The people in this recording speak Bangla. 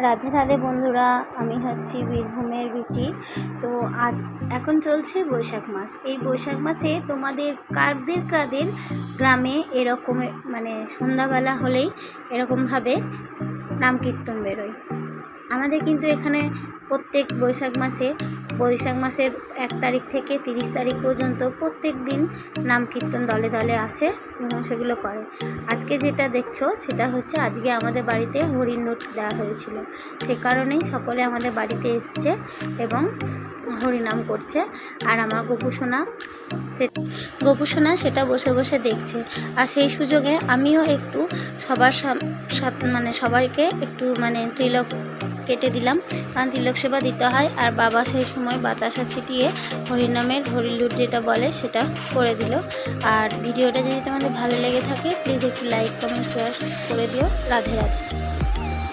রাধে রাধে বন্ধুরা, আমি হচ্ছি বীরভূমের বিটি। তো আজ এখন চলছে বৈশাখ মাস। এই বৈশাখ মাসে তোমাদের কাদের কাদের গ্রামে এরকম মানে সন্ধ্যাবেলা হলেই এরকমভাবে নাম কীর্তন বেরোয়। আমাদের কিন্তু এখানে প্রত্যেক বৈশাখ মাসের 1 তারিখ থেকে 30 তারিখ পর্যন্ত প্রত্যেক দিন নাম কীর্তন দলে দলে আসে এবং সেগুলো করে। আজকে যেটা দেখছো সেটা হচ্ছে আজকে আমাদের বাড়িতে হরিণ লুট দেওয়া হয়েছিল, সে কারণেই সকলে আমাদের বাড়িতে এসছে এবং হরিনাম করছে। আর আমার গোপুসোনা সেটা বসে বসে দেখছে। আর সেই সুযোগে আমিও একটু সবার সবাইকে একটু তিলক কেটে দিলাম, কারণ তিলক সেবা দিতে হয়। আর বাবা সেই সময় বাতাসা ছিটিয়ে হরিনামের হরিলুট যেটা বলে সেটা করে দিল। আর ভিডিওটা যদি তোমাদের ভালো লেগে থাকে প্লিজ একটু লাইক কমেন্ট শেয়ার করে দিও। রাধে রাধে।